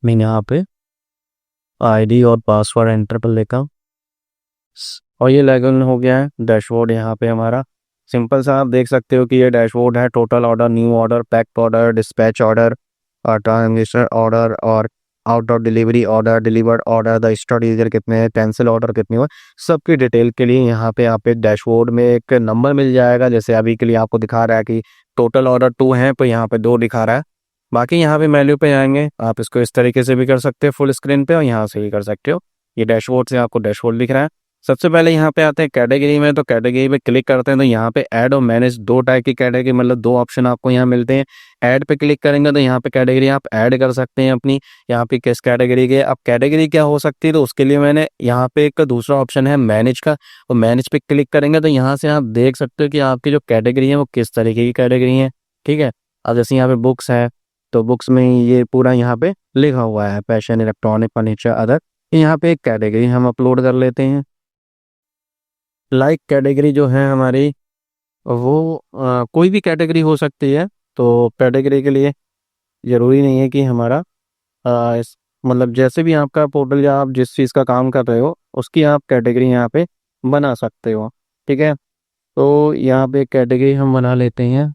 मैं यहाँ पे आईडी और पासवर्ड एंटर कर लेता हूँ और ये लॉगिन हो गया है डैशबोर्ड यहाँ पे हमारा। सिंपल सा आप देख सकते हो कि ये डैशबोर्ड है। Total order, new order, packed order, dispatch order और ट्रांजिशन ऑर्डर और out of delivery order, delivered order, the storage कितने हैं, कैंसिल ऑर्डर कितने हुए, सबकी डिटेल के लिए यहाँ पे आप एक डैशबोर्ड में एक नंबर मिल जाएगा। जैसे अभी के लिए आपको दिखा रहा है कि टोटल ऑर्डर 2 हैं, तो यहाँ पे 2 दिखा रहा है। बाकी यहाँ पे मेन्यू पे आएंगे, आप इसको इस तरीके से भी कर सकते हो फुल स्क्रीन पे, और यहाँ से भी कर सकते हो। ये डैशबोर्ड से आपको डैशबोर्ड दिख रहा है। सबसे पहले यहाँ पे आते हैं कैटेगरी में, तो कैटेगरी पे क्लिक करते हैं तो यहाँ पे ऐड और मैनेज, दो टाइप की कैटेगरी, मतलब 2 ऑप्शन आपको यहाँ मिलते हैं। ऐड पे क्लिक करेंगे तो यहाँ पे कैटेगरी आप ऐड कर सकते हैं अपनी, यहाँ पे किस कैटेगरी के। अब कैटेगरी क्या हो सकती है, तो उसके लिए मैंने यहाँ पे एक दूसरा ऑप्शन है मैनेज का, और मैनेज पे क्लिक करेंगे तो यहाँ से आप देख सकते हो कि आपकी जो कैटेगरी है वो किस तरीके की कैटेगरी है। ठीक है। अब जैसे यहाँ पे बुक्स है, तो बुक्स में ये पूरा यहाँ पे लिखा हुआ है फैशन, इलेक्ट्रॉनिक, फर्नीचर, अदर। यहाँ पे एक कैटेगरी हम अपलोड कर लेते हैं। लाइक कैटेगरी जो है हमारी वो कोई भी कैटेगरी हो सकती है। तो कैटेगरी के लिए ज़रूरी नहीं है कि हमारा मतलब जैसे भी आपका पोर्टल या आप जिस चीज़ का काम कर रहे हो उसकी आप कैटेगरी यहाँ पे बना सकते हो। ठीक है। तो यहाँ पे कैटेगरी हम बना लेते हैं।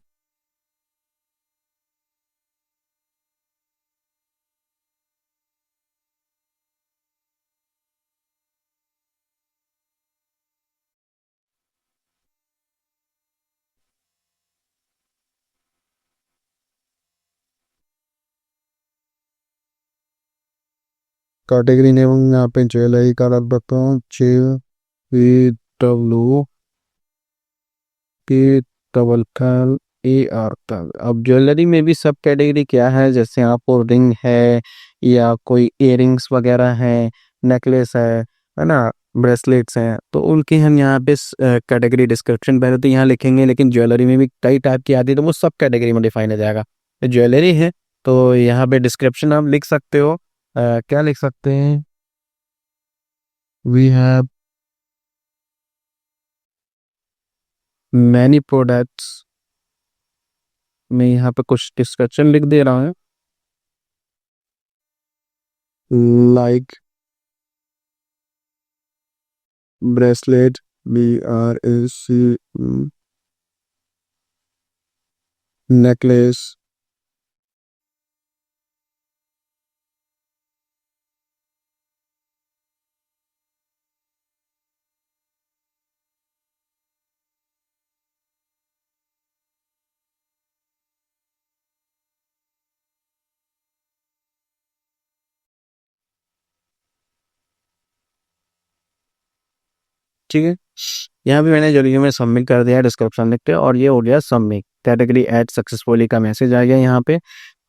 कैटेगरी नेम यहाँ पे ज्वेलरी का रख देता हूँ, JWP double L A R तक। अब ज्वेलरी में भी सब कैटेगरी क्या है, जैसे आपको रिंग है या कोई इयरिंग्स वगैरह है, नेकलेस है ना, ब्रेसलेट्स हैं, तो उनकी हम यहाँ पे कैटेगरी डिस्क्रिप्शन पहले तो यहाँ लिखेंगे। लेकिन ज्वेलरी में भी कई टाइप की आती है, तो वो सब कैटेगरी में डिफाइन हो जाएगा। ज्वेलरी है तो यहाँ पे डिस्क्रिप्शन आप लिख सकते हो। क्या लिख सकते हैं, वी हैव मैनी प्रोडक्ट्स। मैं यहाँ पे कुछ डिस्क्रिप्शन लिख दे रहा हूँ, लाइक ब्रेसलेट, BRAC, नेकलेस, ठीक है। यहाँ भी मैंने जरिए में सबमिट कर दिया है डिस्क्रिप्शन लिख के, और ये हो गया सबमिट। कैटेगरी ऐड सक्सेसफुली का मैसेज आ गया यहाँ पे।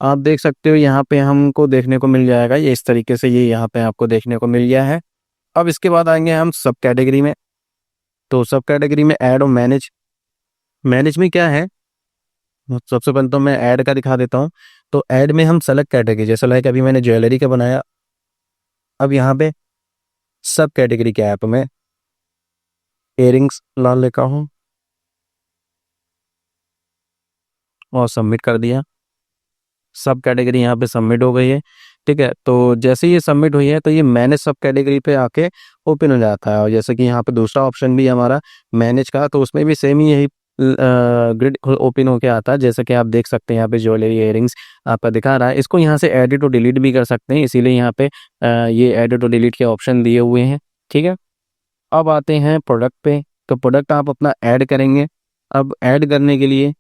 आप देख सकते हो यहाँ पे हमको देखने को मिल जाएगा ये इस तरीके से, ये यहाँ पे आपको देखने को मिल गया है। अब इसके बाद आएंगे हम सब कैटेगरी में। तो सब कैटेगरी में ऐड और मैनेज। मैनेज में क्या है, सबसे पहले तो मैं ऐड का दिखा देता हूँ। तो ऐड में हम सेलेक्ट कैटेगरी, जैसे लाइक अभी मैंने ज्वेलरी का बनाया। अब यहाँ पे सब कैटेगरी क्या है, तो मैं इयरिंग्स ला लेता हूँ और सबमिट कर दिया। सब कैटेगरी यहाँ पे सबमिट हो गई है। ठीक है। तो जैसे ये सबमिट हुई है तो ये मैनेज सब कैटेगरी पे आके ओपन हो जाता है। और जैसे कि यहाँ पे दूसरा ऑप्शन भी है हमारा मैनेज का, तो उसमें भी सेम ही यही ग्रिड ओपन होके आता है। जैसे कि आप देख सकते हैं यहाँ पे ज्वेलरी इयरिंग्स आपका दिखा रहा है। इसको यहाँ से एडिट और डिलीट भी कर सकते हैं, इसीलिए यहाँ पे ये एडिट और डिलीट के ऑप्शन दिए हुए हैं। ठीक है। अब आते हैं प्रोडक्ट पे। तो प्रोडक्ट आप अपना ऐड करेंगे। अब ऐड करने के लिए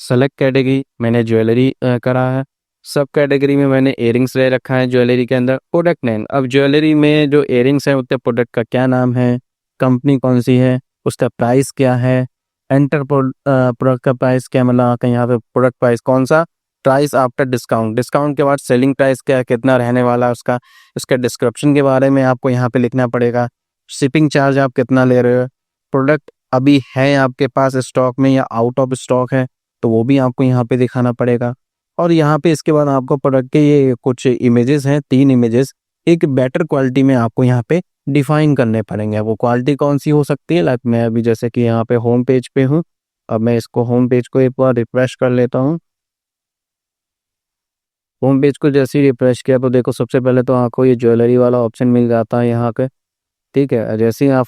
सेलेक्ट कैटेगरी मैंने ज्वेलरी करा है। सब कैटेगरी में मैंने इयरिंग्स ले रखा है। ज्वेलरी के अंदर प्रोडक्ट नेम, अब ज्वेलरी में जो इयरिंग्स है उसके प्रोडक्ट का क्या नाम है, कंपनी कौन सी है, उसका प्राइस क्या है, एंटर प्रोडक्ट का प्राइस क्या, मतलब आपका यहाँ पे प्रोडक्ट प्राइस कौन सा, प्राइस आफ्टर डिस्काउंट, डिस्काउंट के बाद सेलिंग प्राइस क्या है, कितना रहने वाला है उसका, उसके डिस्क्रिप्शन के बारे में आपको यहाँ पे लिखना पड़ेगा। शिपिंग चार्ज आप कितना ले रहे हो, प्रोडक्ट अभी है आपके पास स्टॉक में या आउट ऑफ स्टॉक है, तो वो भी आपको यहाँ पे दिखाना पड़ेगा। और यहाँ पे इसके बाद आपको प्रोडक्ट के ये कुछ इमेजेस हैं, 3 इमेजेस एक बेटर क्वालिटी में आपको यहाँ पे डिफाइन करने पड़ेंगे। वो क्वालिटी कौन सी हो सकती है, लाइक मैं अभी जैसे कि यहाँ पे होम पेज पे हूँ। अब मैं इसको होम पेज को एक बार रिफ्रेश कर लेता हूँ। होम पेज को जैसे ही रिफ्रेश किया तो देखो सबसे पहले तो आपको ये ज्वेलरी वाला ऑप्शन मिल जाता है यहाँ पे। ठीक है, जैसे ही आप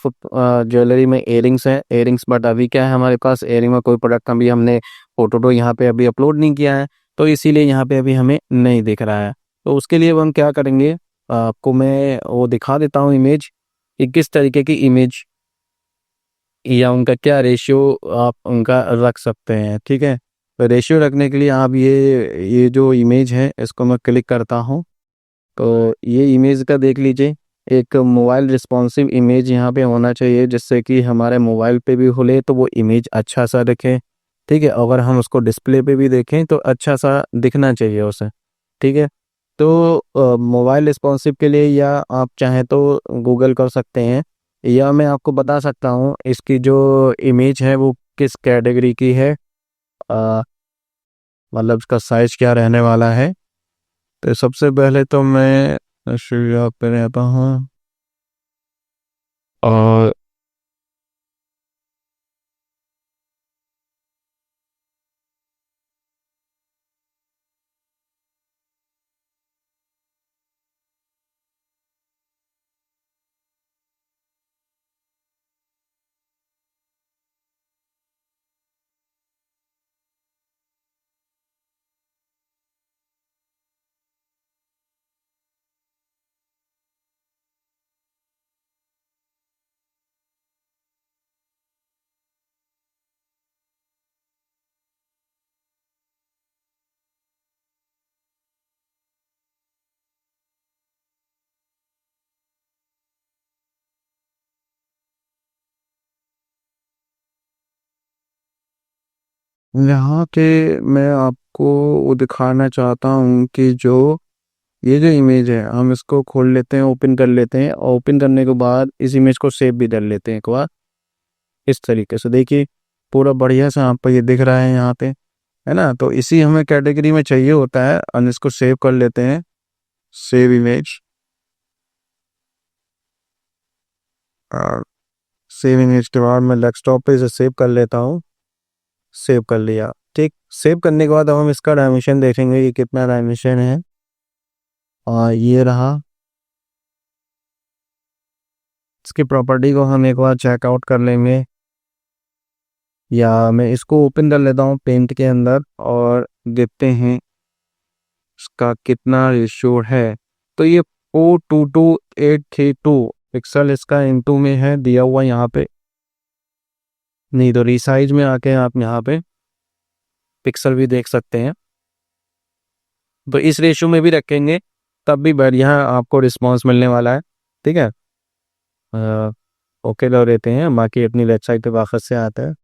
ज्वेलरी में इयरिंग्स है, इयरिंग्स, बट अभी क्या है हमारे पास इयरिंग में कोई प्रोडक्ट अभी हमने फोटो तो यहाँ पे अभी अपलोड नहीं किया है, तो इसीलिए यहाँ पे अभी हमें नहीं दिख रहा है। तो उसके लिए अब हम क्या करेंगे, आपको मैं वो दिखा देता हूँ इमेज कि किस तरीके की इमेज या उनका क्या रेशियो आप उनका रख सकते हैं। ठीक है, तो रेशियो रखने के लिए आप ये जो इमेज है इसको मैं क्लिक करता हूँ, तो ये इमेज का देख लीजिए, एक मोबाइल रिस्पॉन्सिव इमेज यहाँ पे होना चाहिए जिससे कि हमारे मोबाइल पे भी खुले तो वो इमेज अच्छा सा दिखे। ठीक है, अगर हम उसको डिस्प्ले पे भी देखें तो अच्छा सा दिखना चाहिए उसे। ठीक है, तो मोबाइल रिस्पॉन्सिव के लिए या आप चाहें तो गूगल कर सकते हैं, या मैं आपको बता सकता हूँ इसकी जो इमेज है वो किस कैटेगरी की है, अ, मतलब इसका साइज क्या रहने वाला है। तो सबसे पहले तो मैं ऑस्ट्रेलिया पे रहता हूँ और यहाँ के मैं आपको वो दिखाना चाहता हूँ कि जो ये जो इमेज है हम इसको खोल लेते हैं, ओपन कर लेते हैं, और ओपन करने के बाद इस इमेज को सेव भी कर लेते हैं एक बार। इस तरीके से देखिए पूरा बढ़िया से आपको ये दिख रहा है यहाँ पे, है ना। तो इसी हमें कैटेगरी में चाहिए होता है, हम इसको सेव कर लेते हैं, सेव इमेज। और सेव इमेज के बाद मैं डेस्कटॉप पे इसे सेव कर लेता हूँ, सेव कर लिया। ठीक, सेव करने के बाद अब हम इसका डायमेंशन देखेंगे ये कितना डायमेंशन है, और ये रहा। इसकी प्रॉपर्टी को हम एक बार चेकआउट कर लेंगे, या मैं इसको ओपन कर लेता हूँ पेंट के अंदर और देखते हैं इसका कितना रेशियो है। तो ये 422/832 पिक्सल इसका इनटू में है दिया हुआ यहाँ पे। नहीं तो रिसाइज में आके आप यहाँ पे पिक्सल भी देख सकते हैं, तो इस रेशियो में भी रखेंगे तब भी बढ़िया आपको रिस्पांस मिलने वाला है। ठीक है, ओके कर देते हैं, बाकी अपनी वेबसाइट पे वापस से आता है।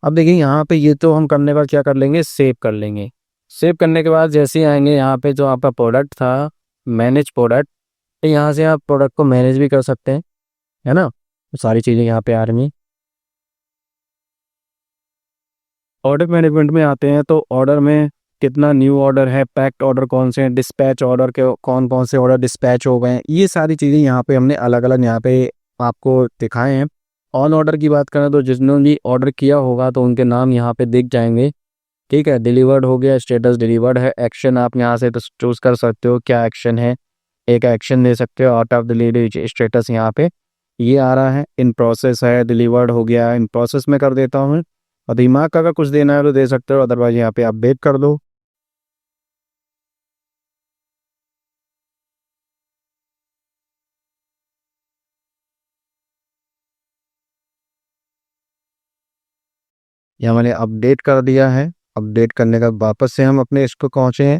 अब देखिए यहाँ पे ये तो हम करने का क्या कर लेंगे, सेव कर लेंगे। सेव करने के बाद जैसे ही आएंगे यहाँ पे जो आपका प्रोडक्ट था, मैनेज प्रोडक्ट, तो यहाँ से आप प्रोडक्ट को मैनेज भी कर सकते हैं, है ना। तो सारी चीज़ें यहाँ पे आ रही हैं। ऑर्डर मैनेजमेंट में आते हैं तो ऑर्डर में कितना न्यू ऑर्डर है, पैक्ड ऑर्डर कौन से हैं, डिस्पैच ऑर्डर के कौन कौन से ऑर्डर डिस्पैच हो गए हैं, ये सारी चीज़ें यहाँ पे हमने अलग अलग यहाँ पे आपको दिखाए हैं। ऑन ऑर्डर की बात करें तो जिसने भी ऑर्डर किया होगा तो उनके नाम यहाँ पे दिख जाएंगे। ठीक है, डिलीवर्ड हो गया, स्टेटस डिलीवर्ड है, एक्शन आप यहाँ से तो चूज कर सकते हो क्या एक्शन है, एक एक्शन दे सकते हो। आउट ऑफ डिलीवरी स्टेटस यहाँ पे ये आ रहा है, इन प्रोसेस है, डिलीवर्ड हो गया, इन प्रोसेस में कर देता हूँ। और दिमाग का अगर कुछ देना है तो दे सकते हो, अदरवाइज यहाँ पे आप बेक कर दो। यहाँ मैंने अपडेट कर दिया है, अपडेट करने का वापस से हम अपने इसको पहुँचे हैं,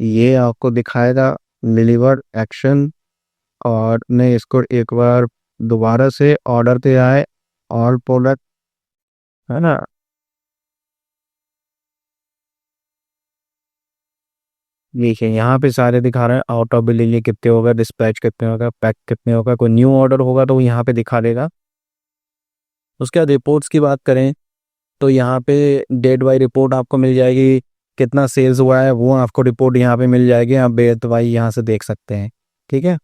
ये आपको दिखाएगा डिलीवर्ड एक्शन। और मैं इसको एक बार दोबारा से ऑर्डर पे आए, ऑल प्रोडक्ट, है ना। देखिए यहाँ पे सारे दिखा रहे हैं, आउट ऑफ डिलीवरी कितने होगा, डिस्पैच कितने होगा, पैक कितने होगा, कोई न्यू ऑर्डर होगा तो वो यहाँ पे दिखा देगा। उसके बाद रिपोर्ट्स की बात करें तो यहाँ पे डेट बाई रिपोर्ट आपको मिल जाएगी, कितना सेल्स हुआ है वो आपको रिपोर्ट यहाँ पे मिल जाएगी, आप डेट बाई यहाँ से देख सकते हैं। ठीक है,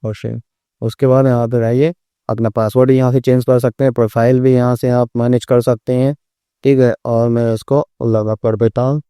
और शेयर उसके बाद यहाँ पे रहिए, अपना पासवर्ड यहाँ से चेंज कर सकते हैं, प्रोफाइल भी यहाँ से आप मैनेज कर सकते हैं। ठीक है, और मैं इसको लगा कर देता हूँ।